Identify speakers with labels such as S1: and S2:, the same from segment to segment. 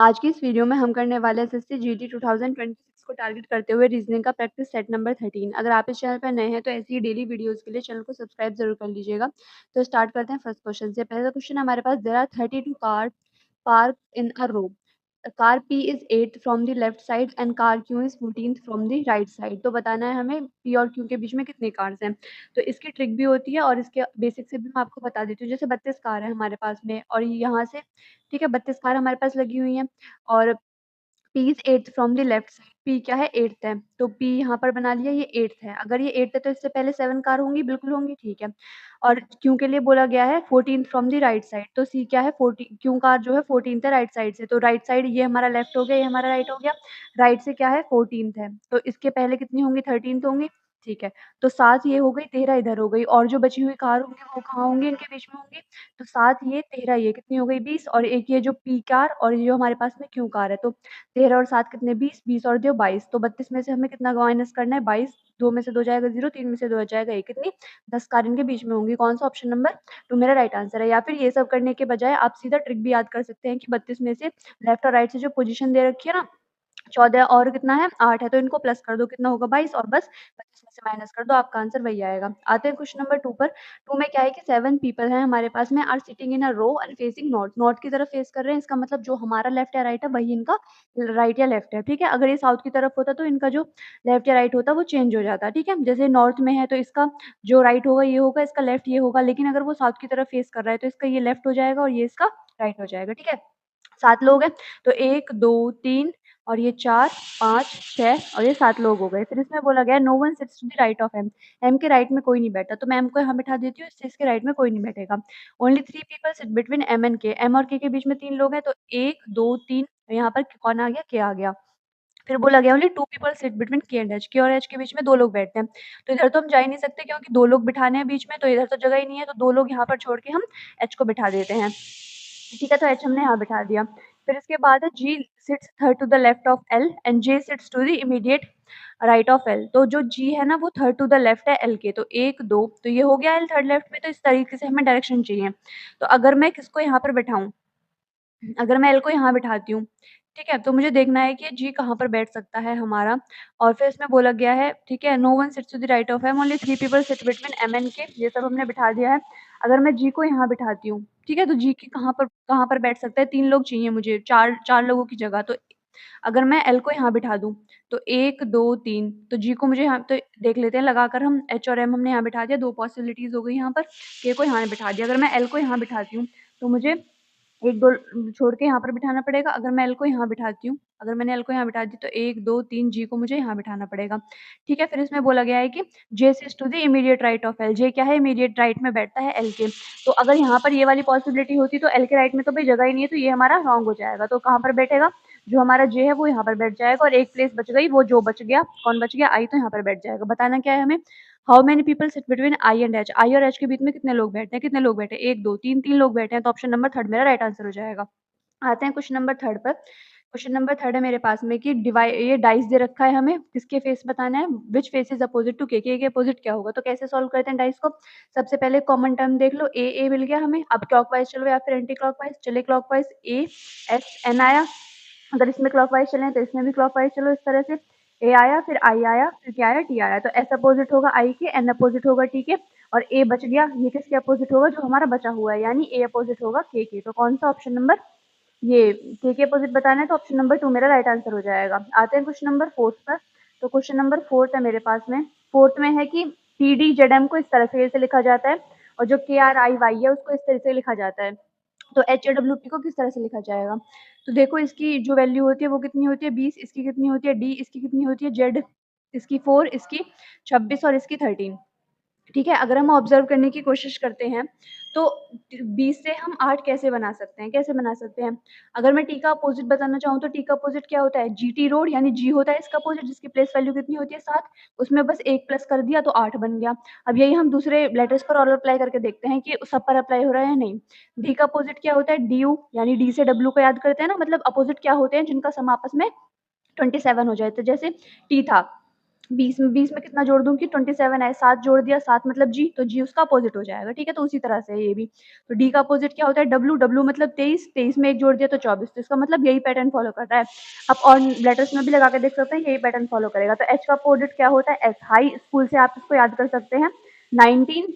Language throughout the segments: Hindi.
S1: आज की इस वीडियो में हम करने वाले हैं एसएससी जीडी 2026 को टारगेट करते हुए रीजनिंग का प्रैक्टिस सेट नंबर 13। अगर आप इस चैनल पर नए हैं तो ऐसी ही डेली वीडियोस के लिए चैनल को सब्सक्राइब जरूर कर लीजिएगा। तो स्टार्ट करते हैं फर्स्ट क्वेश्चन से। पहला क्वेश्चन हमारे पास, there are 32 car park in a row. Car P is 8th from the left side and car Q is 14th from the right side. तो बताना है हमें P और Q के बीच में कितनी कार्स हैं। तो इसकी ट्रिक भी होती है और इसके बेसिक से भी मैं आपको बता देती हूँ। जैसे 32 कार है हमारे पास में और यहाँ से, ठीक है, 32 कार हमारे पास लगी हुई हैं और P is 8th from the left side. P क्या है, 8th है, तो P यहाँ पर बना लिया, ये 8th है। अगर ये 8th है तो इससे पहले 7 कार होंगी, बिल्कुल होंगी, ठीक है। और Q के लिए बोला गया है 14th from the right side, तो C क्या है, 14 Q कार जो है 14th है राइट साइड से, तो राइट साइड ये हमारा लेफ्ट हो गया, ये हमारा राइट हो गया। राइट से क्या है, 14th है, तो इसके पहले कितनी होंगी, 13th होंगी, ठीक है। तो 7 ये हो गई, 13 इधर हो गई, और जो बची हुई कार होंगी वो कहाँ होंगी, इनके बीच में होंगी। तो 7 ये 13 ये कितनी हो गई, 20, और एक ये जो P कार और ये जो हमारे पास में Q कार है, तो 13 और 7 कितने, 20, 20 और 2 22। तो 32 में से हमें कितना माइनस करना है, 22। 2 में से 2 जाएगा 0, 3 में से 2 जाएगा 1, कितनी, 10 कार इनके बीच में होंगी। कौन सा, ऑप्शन नंबर 2 मेरा राइट आंसर है। या फिर ये सब करने के बजाय आप सीधा ट्रिक भी याद कर सकते हैं कि 32 में से लेफ्ट और राइट से जो पोजीशन दे रखी है ना, 14 और कितना है, 8 है, तो इनको प्लस कर दो, कितना होगा, 22, और बस 25 में से माइनस कर दो, आपका आंसर वही आएगा। आते हैं क्वेश्चन नंबर 2 पर। 2 में क्या है कि 7 पीपल हैं हमारे पास में, are sitting in a row and facing north. North की तरफ फेस कर रहे हैं, इसका मतलब जो हमारा लेफ्ट या राइट है वही इनका राइट या लेफ्ट है, ठीक है। अगर ये साउथ की तरफ होता तो इनका जो लेफ्ट या राइट होता वो चेंज हो जाता, ठीक है। जैसे नॉर्थ में है तो इसका जो राइट होगा ये होगा, इसका लेफ्ट ये होगा, लेकिन अगर वो साउथ की तरफ फेस कर रहा है तो इसका ये लेफ्ट हो जाएगा और ये इसका राइट हो जाएगा, ठीक है। 7 लोग हैं, तो 1, 2, 3 और ये 4, 5, 6 और ये 7 लोग हो गए। फिर इसमें बोला गया no one sits to the right of M. M के राइट में कोई नहीं बैठा, तो मैं एम को यहाँ बिठा देती हूँ, इससे इसके राइट में कोई नहीं बैठेगा। Only 3 people sit between M and K. M और के बीच में 3 लोग हैं, तो 1, 2, 3, यहाँ पर कौन आ गया, के आ गया। फिर बोला गया ओनली 2 पीपल सिट बिटवीन के एंड एच। के और एच के बीच में 2 लोग बैठते हैं, तो इधर तो हम जा ही नहीं सकते क्योंकि 2 लोग बिठाने हैं बीच में, तो इधर तो जगह ही नहीं है, तो 2 लोग यहाँ पर छोड़ के हम एच को बिठा देते हैं, ठीक है। तो एच हमने यहाँ बिठा दिया। फिर इसके बाद है G sits third to the left of L and J sits to the immediate right of L. तो जो जी है ना वो थर्ड टू द लेफ्ट है एल के, तो 1, 2, तो ये हो गया एल थर्ड लेफ्ट में। तो इस तरीके से हमें डायरेक्शन चाहिए। तो अगर मैं किसको यहाँ पर बैठाऊं, अगर मैं एल को यहाँ बिठाती हूँ, ठीक है, तो मुझे देखना है कि जी कहाँ पर बैठ सकता है हमारा। और फिर इसमें बोला गया है, ठीक है, no one sits to the right of M, only 3 people sit between M and K. ये सब हमने बिठा दिया है। अगर मैं जी को यहाँ बिठाती हूँ, ठीक है, तो जी की कहाँ पर बैठ सकता है, 3 लोग चाहिए मुझे, 4 लोगों की जगह। तो अगर मैं एल को यहाँ बिठा दूँ, तो 1, 2, 3, तो जी को मुझे यहाँ तो देख लेते हैं लगाकर हम, एच और एम हमने यहाँ बिठा दिया, 2 पॉसिबिलिटीज़ हो गई यहाँ पर। के को यहाँ बिठा दिया। अगर मैं एल को यहाँ बिठाती हूँ, तो मुझे 1-2 छोड़ के यहाँ पर बिठाना पड़ेगा। अगर मैं एल को यहाँ बिठाती हूँ, अगर मैंने एल को यहाँ बिठा दी, तो 1, 2, 3 जी को मुझे यहाँ बिठाना पड़ेगा, ठीक है। फिर इसमें बोला गया है कि J sits to the immediate right of L. J क्या है, इमीडिएट राइट में बैठता है एल के। तो अगर यहाँ पर ये वाली पॉसिबिलिटी होती तो एल के राइट में तो भाई जगह ही नहीं है, तो ये हमारा रॉन्ग हो जाएगा। तो कहाँ पर बैठेगा, जो हमारा जे है वो यहाँ पर बैठ जाएगा, और एक प्लेस बच गई, वो जो बच गया, कौन बच गया, आई, तो यहाँ पर बैठ जाएगा। बताना क्या है हमें, how many people sit between I and H. I और एच के बीच में कितने लोग बैठे हैं, कितने लोग बैठे, 1, 2, 3, 3 लोग बैठे हैं, तो ऑप्शन नंबर 3 मेरा राइट आंसर हो जाएगा। आते हैं क्वेश्चन नंबर 3 पर। क्वेश्चन नंबर 3 है मेरे पास में कि ये डाइस दे रखा है, हमें किसके फेस बताना है, विच फेस इज अपोजिट टू के के अपोजिट क्या होगा। तो कैसे सॉल्व करते हैं डाइस को, सबसे पहले कॉमन टर्म देख लो, ए मिल गया हमें। अब क्लॉकवाइज चलो या फिर एंटी क्लॉकवाइज, चले क्लॉकवाइज, ए एस एन आया। अगर इसमें क्लॉकवाइज चले तो इसमें भी क्लॉकवाइज चलो, इस तरह से ए आया, फिर आई आया, फिर क्या आया, टी आया। तो एस अपोजिट होगा आई के, एन अपोजिट होगा टी के, और ए बच गया, ये किसके अपोजिट होगा, जो हमारा बचा हुआ है, यानी ए अपोजिट होगा के। तो कौन सा, ऑप्शन नंबर ये के अपोजिट बताना है, तो ऑप्शन नंबर 2 मेरा राइट आंसर हो जाएगा। आते हैं क्वेश्चन नंबर 4 पर। तो क्वेश्चन नंबर 4 है मेरे पास में। 4 में है कि पी डी जेड एम को इस तरह से लिखा जाता है, और जो के आर आई वाई है उसको इस तरह से लिखा जाता है। तो एच ए डब्ल्यू पी को किस तरह से लिखा जाएगा, तो देखो इसकी जो वैल्यू होती है वो कितनी होती है, 20, इसकी कितनी होती है, डी, इसकी कितनी होती है, जेड, इसकी 4, इसकी 26 और इसकी 13, ठीक है। अगर हम ऑब्जर्व करने की कोशिश करते हैं तो 20 से हम 8 कैसे बना सकते हैं, कैसे बना सकते हैं। अगर मैं टी का अपोजिट बताना चाहूँ तो टी का अपोजिट क्या होता है, जी टी रोड, यानी जी होता है इसका अपोजिट, जिसकी प्लेस वैल्यू कितनी होती है, 7, उसमें बस 1 प्लस कर दिया तो 8 बन गया। अब यही हम दूसरे लेटर्स पर और अप्लाई करके देखते हैं कि सब पर अप्लाई हो रहा है या नहीं। डी का अपोजिट क्या होता है, डी यू, यानी डी से डब्ल्यू को याद करते हैं ना, मतलब अपोजिट क्या होते हैं जिनका सम आपस में 27 हो जाए। तो जैसे टी था, 20 में कितना जोड़ दूँगी 27 है, 7 जोड़ दिया 7 मतलब जी, तो जी उसका अपोज़िट हो जाएगा, ठीक है? तो उसी तरह से है ये भी। तो डी का अपोज़िट क्या होता है डब्ल्यू, डब्ल्यू मतलब 23, 23 में 1 जोड़ दिया तो 24 तो इसका मतलब यही पैटर्न फ़ॉलो कर रहा है। आप और लेटर्स में भी लगा के देख सकते हैं, यही पैटर्न फ़ॉलो करेगा। तो एच का अपोज़िट क्या होता है एस, हाई स्कूल से आप इसको याद कर सकते हैं। 19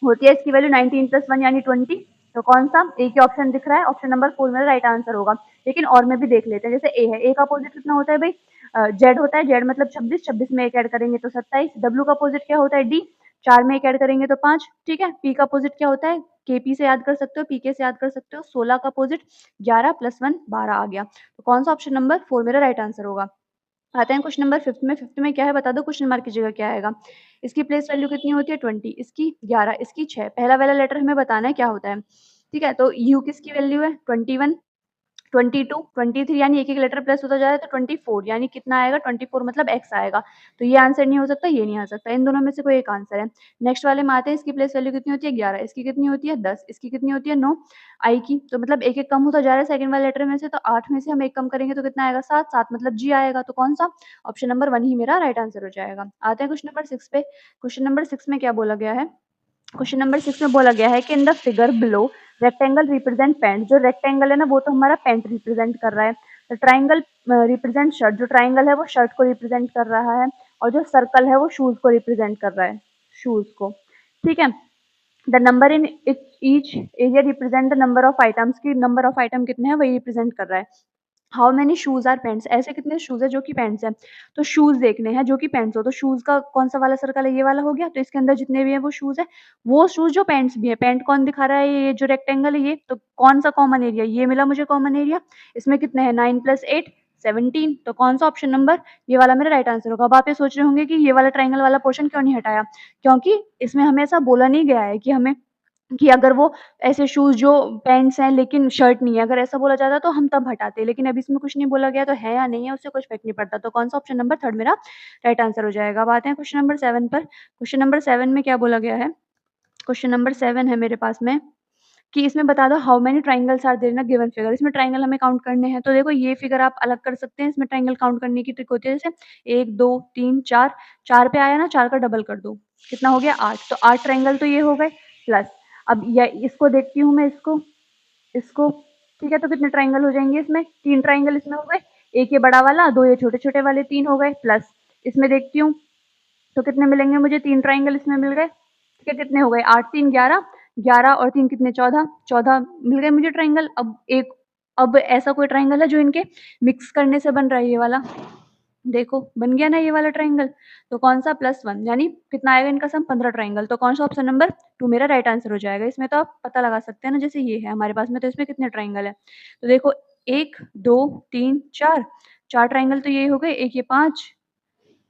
S1: होती है इसकी वैल्यू 19 + 1 यानी 20। तो कौन-सा? एक ही ऑप्शन दिख रहा है, ऑप्शन नंबर 4 मेरा राइट आंसर होगा। लेकिन और में भी देख लेते हैं, जैसे ए है, ए का अपोज़िट कितना होता है भई जेड होता है, जेड मतलब 26, 26 में 1 ऐड करेंगे तो 27, डब्ल्यू का अपोज़िट क्या होता है डी, 4 में 1 ऐड करेंगे तो 5, ठीक है? पी का अपोज़िट क्या होता है? केपी से याद कर सकते हो, पीके से याद कर सकते हो, 16 का अपोज़िट 11 + 1 12 आ गया। तो कौन-सा ऑप्शन नंबर 4 मेरा राइट आंसर होगा। आते हैं क्वेश्चन नंबर 5th में, 5th में क्या है बता दो क्वेश्चन मार्क की जगह क्या आएगा? इसकी प्लेस वैल्यू कितनी होती है 20, इसकी 11, इसकी 6, पहला वाला लेटर हमें बताना है क्या होता है, ठीक है? तो यू किसकी वैल्यू है 21, 22, 23 यानी एक-एक लेटर प्लस होता जा रहा है तो 24 यानी कितना आएगा 24 मतलब x आएगा। तो ये आंसर नहीं हो सकता, ये नहीं आ सकता, इन दोनों में से कोई एक आंसर है। नेक्स्ट वाले में आते हैं, इसकी प्लेस वैल्यू कितनी होती है 11, इसकी कितनी होती है 10, इसकी कितनी होती है 9, आई की तो मतलब एक-एक कम होता जा रहा है सेकंड वाले लेटर में से, तो 8 में से हम 1 कम करेंगे तो कितना आएगा 7, 7 मतलब जी आएगा। तो कौन-सा? ऑप्शन नंबर 1 ही मेरा राइट आंसर हो जाएगा। आते हैं क्वेश्चन नंबर 6 पे। क्वेश्चन नंबर 6 में क्या बोला गया है? क्वेश्चन नंबर 6 में बोला गया है कि in the figure below rectangle represent pant. जो रेक्टेंगल है ना वो तो हमारा पैंट रिप्रेजेंट कर रहा है। तो ट्राइंगल रिप्रेजेंट शर्ट, जो ट्राइंगल है वो शर्ट को रिप्रेजेंट कर रहा है और जो सर्कल है वो शूज को रिप्रेजेंट कर रहा है, शूज को, ठीक है। The number in each area represent the number of items, की नंबर ऑफ आइटम कितने हैं वही रिप्रेजेंट कर रहा है। How many shoes are pants, ऐसे कितने शूज है जो कि पैंट्स हैं। तो शूज देखने हैं जो कि पैंट्स हो, तो शूज का कौन सा वाला सर्कल है, ये वाला हो गया। तो इसके अंदर जितने भी हैं वो शूज है, वो शूज जो पैंट्स भी है। पैंट कौन दिखा रहा है, ये जो रेक्टेंगल है ये, तो कौन सा कॉमन एरिया, ये मिला मुझे कॉमन एरिया। इसमें कितने हैं 9 + 8 17, तो कौन सा ऑप्शन नंबर ये वाला मेरा राइट आंसर होगा। अब आप ये सोच रहे होंगे कि ये वाला ट्राइंगल वाला पोर्शन क्यों नहीं हटाया, क्योंकि इसमें हमें ऐसा बोला नहीं गया है कि हमें कि अगर वो ऐसे शूज़ जो पैंट्स हैं लेकिन शर्ट नहीं है, अगर ऐसा बोला जाता तो हम तब हटाते। लेकिन अभी इसमें कुछ नहीं बोला गया तो है या नहीं है उससे कुछ फ़र्क नहीं पड़ता। तो कौन-सा ऑप्शन नंबर 3 मेरा राइट आंसर हो जाएगा। अब आते हैं क्वेश्चन नंबर 7 पर। क्वेश्चन नंबर 7 में क्या बोला गया है? क्वेश्चन नंबर 7 है मेरे पास में कि इसमें बता दो how many triangles are there in a given figure. इसमें ट्रायंगल हमें काउंट करने हैं। तो देखो ये फिगर आप अलग कर सकते हैं। इसमें ट्रायंगल काउंट करने की ट्रिक होती है जैसे 1, 2, 3, 4, 4 पे आया ना 4 का डबल कर दो। कितना हो गया 8, तो 8 ट्रायंगल तो ये हो गए प्लस अब ये इसको देखती हूँ मैं इसको ठीक है, तो कितने ट्रायंगल हो जाएँगे इसमें? 3 ट्रायंगल इसमें हो गए। एक ये बड़ा वाला, 2 ये छोटे-छोटे वाले 3 हो गए प्लस इसमें देखती हूँ तो कितने मिलेंगे मुझे 3 ट्रायंगल इसमें मिल गए। ठीक है, कितने हो गए 8 3 11, 11 और 3 कितने 14, 14 मिल गए मुझे ट्रायंगल। अब ऐसा कोई ट्रायंगल है जो इनके मिक्स करने से बन रहा है ये वाला? देखो बन गया ना ये वाला ट्रायंगल। तो कौन-सा +1 यानी कितना आएगा इनका सम 15 ट्रायंगल। तो कौन-सा ऑप्शन नंबर 2 मेरा राइट आंसर हो जाएगा। इसमें तो आप पता लगा सकते हैं ना जैसे ये है हमारे पास में तो इसमें कितने ट्रायंगल है। तो देखो 1, 2, 3, 4, 4 ट्रायंगल तो ये हो गए, एक ये 5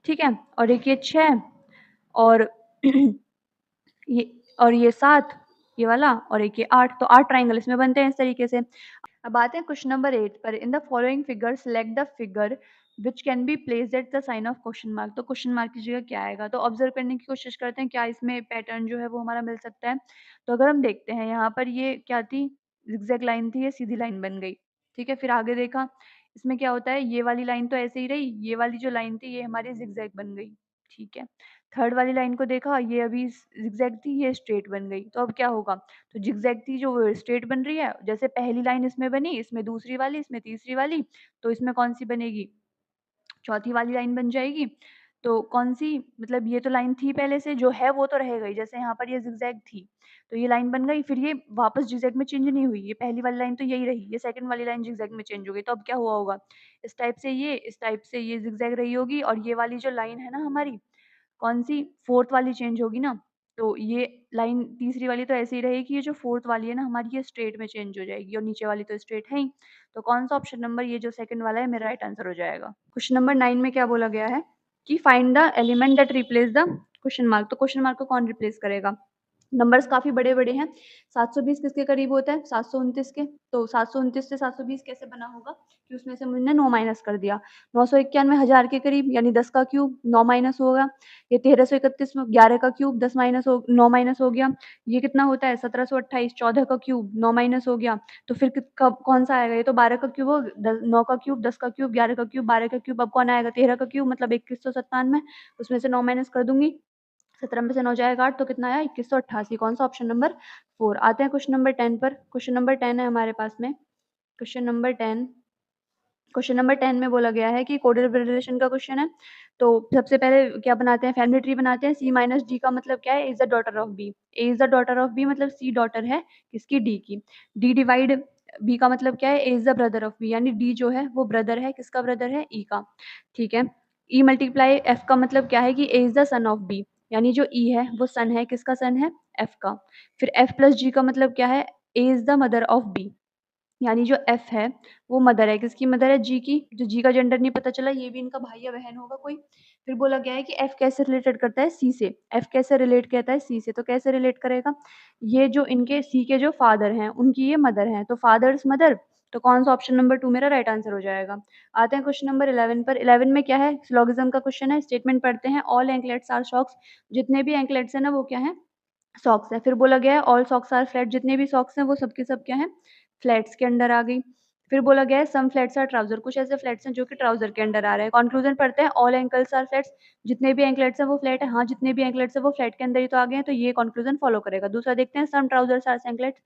S1: ठीक है? और एक ये 6 और ये और ये 7 ये वाला और एक ये 8 तो 8 ट्रायंगल इसमें बनते हैं इस तरीके से। अब आते हैं क्वेश्चन नंबर 8 पर। In the following figure select the figure which can be placed at the sign of question mark. तो क्वेश्चन मार्क की जगह क्या आएगा? तो ऑब्जर्व करने की कोशिश करते हैं क्या इसमें पैटर्न जो है वो हमारा मिल सकता है। तो अगर हम देखते हैं यहाँ पर ये क्या थी ज़िगज़ैग लाइन थी, ये सीधी लाइन बन गई। ठीक है, फिर आगे देखा इसमें क्या होता है ये वाली लाइन तो ऐसे ही रही, ये वाली जो लाइन थी ये हमारी ज़िगज़ैग बन गई। ठीक है, थर्ड वाली लाइन को देखा ये अभी ज़िगज़ैग थी ये स्ट्रेट बन गई। तो अब क्या होगा? तो ज़िगज़ैग थी जो वो स्ट्रेट बन रही है, जैसे पहली लाइन इसमें बनी, इसमें दूसरी वाली, इसमें तीसरी वाली, तो इसमें कौन-सी बनेगी? चौथी वाली लाइन बन जाएगी। तो कौन-सी मतलब ये तो लाइन थी पहले से, जो है वो तो रह गई, जैसे यहाँ पर ये ज़िगज़ैग थी, तो ये लाइन बन गई, फिर ये वापस ज़िगज़ैग में चेंज नहीं हुई, ये पहली वाली लाइन तो यही रही, ये सेकंड वाली लाइन ज़िगज़ैग में चेंज हो गई, तो अब क्या हुआ होगा? इस टाइप से ये ज़िगज़ैग रही होगी और ये वाली जो लाइन है ना हमारी कौन-सी 4th वाली चेंज होगी ना, तो ये लाइन तीसरी वाली तो ऐसे ही रहेगी, ये जो 4th वाली है ना हमारी ये स्ट्रेट में चेंज हो जाएगी और नीचे वाली तो स्ट्रेट है ही। तो कौन-सा ऑप्शन नंबर ये जो सेकंड वाला है मेरा राइट आंसर हो जाएगा। क्वेश्चन नंबर 9 में क्या बोला गया है कि find the element that replace the question mark. तो क्वेश्चन मार्क को कौन रिप्लेस करेगा? नंबर्स काफ़ी बड़े-बड़े हैं। 720 किसके करीब होता है? 729 के। तो 729 से 720 कैसे बना होगा कि उसमें से हमने 9 माइनस कर दिया। 991 1000 के करीब यानी 10 का क्यूब 9 माइनस होगा। ये 1331 में 11 का क्यूब 10 माइनस हो 9 माइनस हो गया। ये कितना होता है? 1728 14 का क्यूब 9 माइनस हो गया। तो फिर कित कब कौन-सा आएगा? ये तो 12 का क्यूब हो 9 का क्यूब 10 का क्यूब 11 का क्यूब 12 का क्यूब अब कौन आएगा? 13 का क्यूब मतलब 2197 उसमें से 9 माइनस कर दूँगी 17 में से 9 जाएगा 8 तो कितना आया 2188 कौन-सा ऑप्शन नंबर 4 आते हैं क्वेश्चन नंबर 10 पर। क्वेश्चन नंबर 10 है हमारे पास में। क्वेश्चन नंबर 10 क्वेश्चन नंबर 10 में बोला गया है कि कोडल रिलेशन का क्वेश्चन है। तो सबसे पहले क्या बनाते हैं फैमिली ट्री बनाते हैं। सी माइनस डी का मतलब क्या है? A is the daughter of B. A is the daughter of B मतलब सी डॉटर है किसकी? डी की। डी डिवाइड बी का मतलब क्या है? A is the brother of B यानी डी जो है वो ब्रदर है किसका ब्रदर है? ई का। ठीक है। ई मल्टीप्लाई एफ का मतलब क्या है कि A is the son of B यानी जो ई है वो सन है किसका सन है? एफ का। फिर एफ प्लस जी का मतलब क्या है? A is the mother of B यानी जो एफ है वो मदर है किसकी मदर है? जी की। जो जी का जेंडर नहीं पता चला ये भी इनका भाई या बहन होगा कोई। फिर बोला गया है कि एफ कैसे रिलेटेड करता है सी से। एफ कैसे रिलेट करता है सी से तो कैसे रिलेट करेगा? ये जो इनके सी के जो फादर हैं उनकी ये मदर हैं तो फादर्स मदर तो कौन सा ऑप्शन नंबर 2 मेरा राइट आंसर हो जाएगा। आते हैं क्वेश्चन नंबर 11 पर। 11 में क्या है? सिलोगिज्म का क्वेश्चन है। स्टेटमेंट पढ़ते हैं ऑल एंकलेट्स आर सॉक्स जितने भी एंकलेट्स हैं ना वो क्या है? सॉक्स है। फिर बोला गया है ऑल सॉक्स आर फ्लैट जितने भी सॉक्स हैं वो सब के सब क्या हैं? फ्लैट्स के अंडर आ गई। फिर बोला गया है सम फ्लैट्स आर ट्राउज़र कुछ ऐसे फ्लैट्स हैं जो कि ट्राउज़र के अंडर आ रहे हैं। कन्क्लूज़न पढ़ते हैं ऑल एंकल्स आर फ्लैट्स जितने भी एंकलेट्स हैं वो फ्लैट है। हाँ, जितने भी एंकलेट्स हैं वो फ्लैट के अंदर ही तो आ गए हैं तो ये कन्क्लूज़न फॉलो करेगा। दूसरा देखते हैं सम ट्राउज़र्स आर एंकलेट्स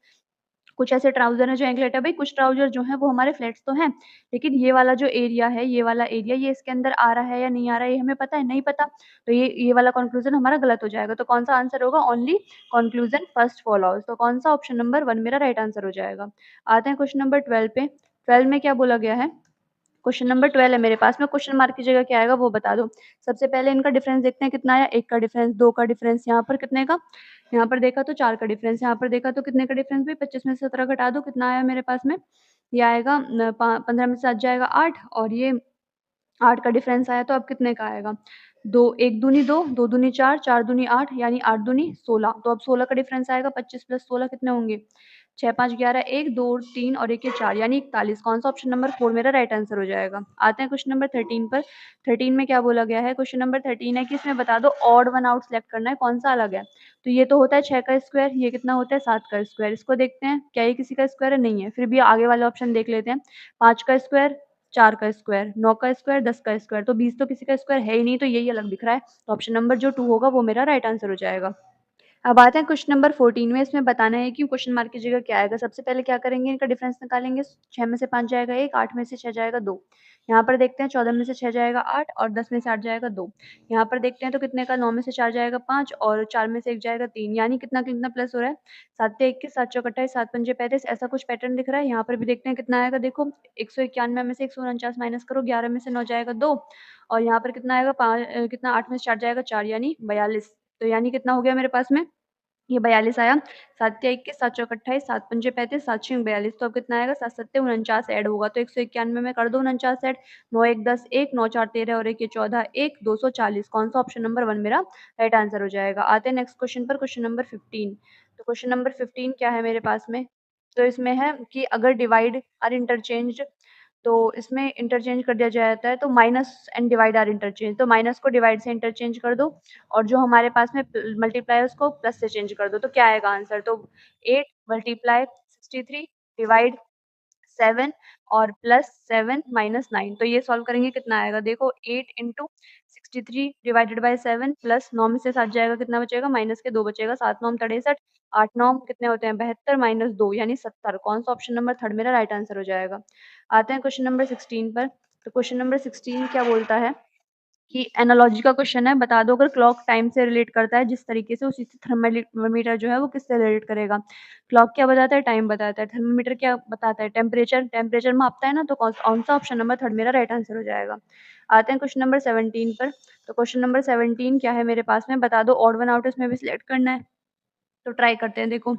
S1: कुछ ऐसे ट्राउज़र हैं जो एंकलेट है। भई कुछ ट्राउज़र जो हैं वो हमारे फ्लैट्स तो हैं, लेकिन ये वाला जो एरिया है, ये वाला एरिया ये इसके अंदर आ रहा है या नहीं आ रहा है ये हमें पता है? नहीं पता। तो ये वाला कन्क्लूज़न हमारा गलत हो जाएगा। तो कौन-सा आंसर होगा? ओनली कन्क्लूज़न फर्स्ट फॉलोज़ तो कौन-सा ऑप्शन नंबर 1 मेरा राइट आंसर हो जाएगा। आते हैं क्वेश्चन नंबर 12 पे। 12 में क्या बोला गया है? क्वेश्चन नंबर 12 है मेरे पास में, क्वेश्चन मार्क की जगह क्या आएगा वो बता दो। सबसे पहले इनका डिफरेंस देखते हैं कितना आया, 1 का डिफरेंस, 2 का डिफरेंस, यहाँ पर कितने का? यहाँ पर देखा तो 4 का डिफरेंस, यहाँ पर देखा तो कितने का डिफरेंस भी 25 में से 17 घटा दो, कितना आया मेरे पास में? ये आएगा 15 में से 7 जाएगा 8 और ये 8 का डिफरेंस आया तो अब कितने का आएगा? 2 1 दूनी 2, 2 दूनी 4, 4 दूनी 8 यानी 8 दूनी 16 तो अब 16 का डिफरेंस आएगा 25 प्लस 16 कितने होंगे? 6 5 11 1 2 3 और 1 ये 4 यानी 41 कौन-सा ऑप्शन नंबर 4 मेरा राइट आंसर हो जाएगा। आते हैं क्वेश्चन नंबर 13 पर। 13 में क्या बोला गया है? क्वेश्चन नंबर 13 है कि इसमें बता दो ऑड वन आउट सिलेक्ट करना है कौन-सा अलग है? तो ये तो होता है 6 का स्क्वायर, ये कितना होता है 7 का स्क्वायर। इसको देखते हैं, क्या ये किसी का स्क्वायर है? नहीं है। फिर भी आगे वाले ऑप्शन देख लेते हैं। 5 का स्क्वायर 4 का स्क्वायर, 9 का स्क्वायर, 10 का स्क्वायर, तो 20 तो किसी का स्क्वायर है ही नहीं, तो यही अलग दिख रहा है। तो ऑप्शन नंबर जो 2 होगा वो मेरा राइट आंसर हो जाएगा। अब आते हैं क्वेश्चन नंबर 14 में, इसमें बताना है कि क्वेश्चन मार्क की जगह क्या आएगा। सबसे पहले क्या करेंगे, इनका डिफरेंस निकालेंगे। 6 में से 5 जाएगा 1, 8 में से 6 जाएगा 2। यहाँ पर देखते हैं 14 में से 6 जाएगा 8 और 10 में से 8 जाएगा 2। यहाँ पर देखते हैं तो कितने का 9 में से 4 जाएगा 5 और 4 में से 1 जाएगा 3 यानी कितना प्लस हो रहा है? 7 ते 21, 7 चौक 28, 7 पंजे 35 ऐसा कुछ पैटर्न दिख रहा है। यहाँ पर भी देखते हैं कितना आएगा देखो 191 में से 149 माइनस करो, 11 में से 9 जाएगा 2 और यहाँ पर कितना आएगा कितना 8 में से 4 जाएगा 4 यानी 42 तो यानी कितना हो गया मेरे पास में? ये 42 आया। 7 तिया 21, 7 चौक 28, 7 पंजे 35, 7 छीं 42 तो अब कितना आएगा? 7 सत्ते 49 ऐड होगा तो 191 में कर दो 49 ऐड। 9 1 10 1, 9 4 13 और 1 ये 14 1, 240 कौन-सा ऑप्शन नंबर 1 मेरा राइट आंसर हो जाएगा। आते हैं नेक्स्ट क्वेश्चन पर, क्वेश्चन नंबर 15। तो क्वेश्चन नंबर 15 क्या है मेरे पास में? तो इसमें है कि अगर डिवाइड आर इंटरचेंज्ड तो इसमें इंटरचेंज कर दिया जाता है तो minus and divide are interchange तो माइनस को डिवाइड से इंटरचेंज कर दो और जो हमारे पास में मल्टीप्लाई है उसको प्लस से चेंज कर दो तो क्या आएगा आंसर? तो 8 मल्टीप्लाई 63 डिवाइड 7 और प्लस 7 माइनस 9 तो ये सॉल्व करेंगे कितना आएगा? देखो 8 इंटू 63 डिवाइडेड बाय 7 प्लस 9 में से 7 जाएगा कितना बचेगा? माइनस के 2 बचेगा 7 9 63 8 9 कितने होते हैं? 72 माइनस 2 यानी 70 कौन-सा ऑप्शन नंबर 3 मेरा राइट आंसर हो जाएगा। आते हैं क्वेश्चन नंबर 16 पर। तो क्वेश्चन नंबर 16 क्या बोलता है कि एनालॉजी का क्वेश्चन है, बता दो अगर क्लॉक टाइम से रिलेट करता है जिस तरीके से उसी से थर्मामीटर जो है वो किससे रिलेट करेगा? क्लॉक क्या बताता है? टाइम बताता है। थर्मामीटर क्या बताता है? टेम्परेचर, टेम्परेचर मापता है ना तो कौन-सा ऑप्शन नंबर 3 मेरा राइट आंसर हो जाएगा। आते हैं क्वेश्चन नंबर 17 पर। तो क्वेश्चन नंबर 17 क्या है मेरे पास में? बता दो ऑड वन आउट इसमें भी सिलेक्ट करना है। तो ट्राई करते हैं देखो।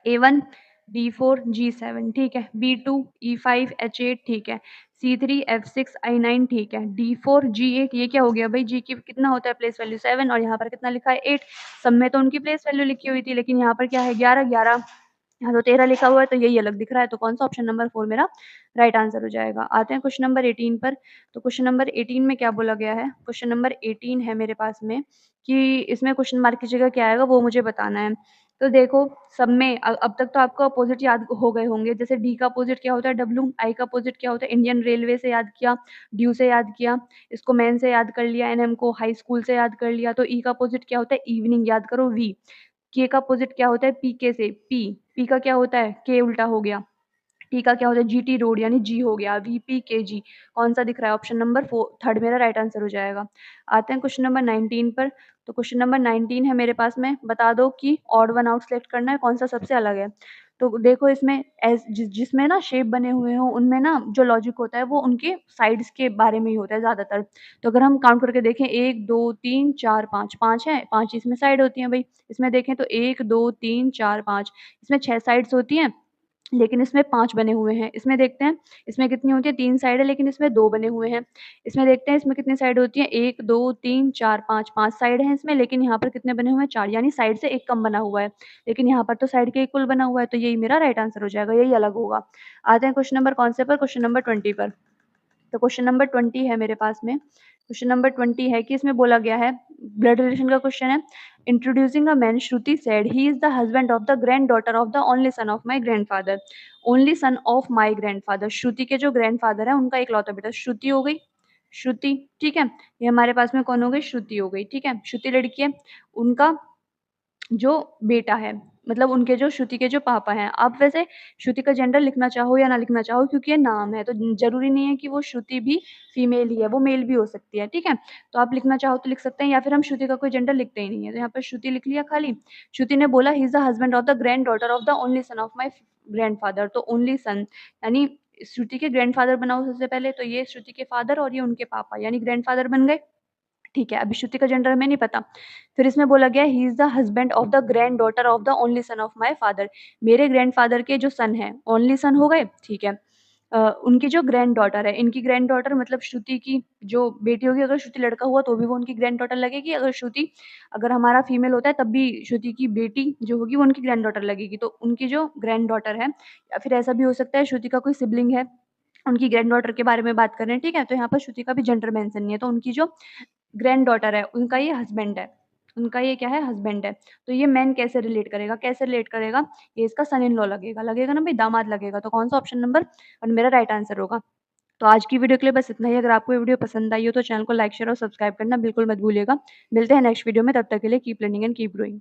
S1: A1 D4 G7 ठीक है, B2 E5 H8 ठीक है, C3 F6 I9 ठीक है, D4 G8 ये क्या हो गया भाई, G की कितना होता है प्लेस वैल्यू 7 और यहाँ पर कितना लिखा है 8। सब में तो उनकी प्लेस वैल्यू लिखी हुई थी, लेकिन यहाँ पर क्या है 11 11, यहाँ तो 13 लिखा हुआ है, तो यही अलग दिख रहा है, तो कौन सा ऑप्शन नंबर 4 मेरा राइट आंसर हो जाएगा। आते हैं क्वेश्चन नंबर 18 पर। तो क्वेश्चन नंबर 18 में क्या बोला गया है, क्वेश्चन नंबर 18 है मेरे पास में कि इसमें क्वेश्चन मार्क की जगह क्या आएगा वो मुझे बताना है। तो देखो, सब में अब तक तो आपको अपोजिट याद हो गए होंगे, जैसे डी का अपोजिट क्या होता है डब्ल्यू, आई का अपोजिट क्या होता है इंडियन रेलवे से याद किया, ड्यू से याद किया, इसको मैन से याद कर लिया, एनएम को हाई स्कूल से याद कर लिया। तो ई का अपोजिट क्या होता है इवनिंग, याद करो वी। के का अपोजिट क्या होता है पीके से, पी। पी का क्या होता है के उल्टा हो गया। टी का क्या होता है जीटी रोड यानी जी हो गया, वीपी के जी। कौन सा दिख रहा है ऑप्शन नंबर 3 मेरा राइट आंसर हो जाएगा। आते हैं क्वेश्चन नंबर 19 पर। तो क्वेश्चन नंबर 19 है मेरे पास में, बता दो कि ऑड वन आउट सेलेक्ट करना है, कौन सा सबसे अलग है। तो देखो इसमें जिसमें ना शेप बने हुए हो उनमें ना जो लॉजिक होता है वो उनके साइड्स के बारे में ही होता है ज्यादातर। तो अगर हम काउंट करके देखें 1 2 3 4 5, 5 है, 5 इसमें साइड होती हैं भाई। इसमें देखें तो 1 2 3 4 5, इसमें 6 साइड्स होती हैं, लेकिन इसमें 5 बने हुए हैं। इसमें देखते हैं, इसमें कितनी होती है 3 साइड है, लेकिन इसमें 2 बने हुए हैं। इसमें देखते हैं इसमें कितनी साइड होती है 1 2 3 4 5, 5 साइड हैं इसमें, लेकिन यहाँ पर कितने बने हुए हैं 4, यानी साइड से एक कम बना हुआ है। लेकिन यहाँ पर तो साइड के इक्वल बना हुआ है, तो यही मेरा राइट आंसर हो जाएगा, यही अलग होगा। आते हैं क्वेश्चन नंबर कौन से पर, क्वेश्चन नंबर 20 पर। तो क्वेश्चन नंबर 20 है मेरे पास में। क्वेश्चन नंबर 20 है कि इसमें बोला गया है, ब्लड रिलेशन का क्वेश्चन है। Introducing a man, Shruti said he is the husband of the granddaughter of the only son of my grandfather. Only son of my grandfather, Shruti के जो ग्रैंडफादर है उनका इकलौता बेटा, श्रुति हो गई, श्रुति ठीक है। ये हमारे पास में कौन हो गई, श्रुति हो गई ठीक है। श्रुति लड़की है, उनका जो बेटा है, मतलब उनके जो श्रुति के जो पापा हैं। आप वैसे श्रुति का जेंडर लिखना चाहो या ना लिखना चाहो, क्योंकि ये नाम है तो जरूरी नहीं है कि वो श्रुति भी फीमेल ही है, वो मेल भी हो सकती है ठीक है। तो आप लिखना चाहो तो लिख सकते हैं, या फिर हम श्रुति का कोई जेंडर लिखते ही नहीं है, तो यहाँ पर श्रुति लिख लिया खाली। श्रुति ने बोला ही is the husband of the granddaughter of the only son of my grandfather. तो ओनली सन यानी श्रुति के ग्रैंडफादर बनाओ सबसे पहले, तो ये श्रुति के फादर और ये उनके पापा यानी ग्रैंडफादर बन गए ठीक है। अभी श्रुति का जेंडर हमें नहीं पता। फिर इसमें बोला गया ही is the husband of the granddaughter of the only son of my father. मेरे ग्रैंडफादर के जो सन है ओनली सन हो गए ठीक है। उनकी जो ग्रैंड डॉटर है, इनकी ग्रैंड डॉटर मतलब श्रुति की जो बेटी होगी, अगर श्रुति लड़का हुआ तो भी वो उनकी ग्रैंड डॉटर लगेगी, अगर श्रुति अगर हमारा फीमेल होता है तब भी श्रुति की बेटी जो होगी वो उनकी ग्रैंड डॉटर लगेगी। तो उनकी जो ग्रैंड डॉटर है, या फिर ऐसा भी हो सकता है श्रुति का कोई सिबलिंग है, उनकी ग्रैंड डॉटर के बारे में बात कर रहे हैं ठीक है। तो यहाँ पर श्रुति का भी जेंडर मेंशन नहीं है, तो उनकी जो ग्रैंड डॉटर है उनका ये हस्बैंड है, उनका ये क्या है हस्बैंड है। तो ये मैन कैसे रिलेट करेगा, कैसे रिलेट करेगा, ये इसका सन इन लॉ लगेगा, लगेगा ना भाई, दामाद लगेगा। तो कौन सा ऑप्शन नंबर और मेरा राइट आंसर होगा। तो आज की वीडियो के लिए बस इतना ही। अगर आपको ये वीडियो पसंद आई हो तो चैनल को लाइक शेयर और सब्सक्राइब करना बिल्कुल मत भूलिएगा। मिलते हैं नेक्स्ट वीडियो में, तब तक के लिए keep learning and keep growing.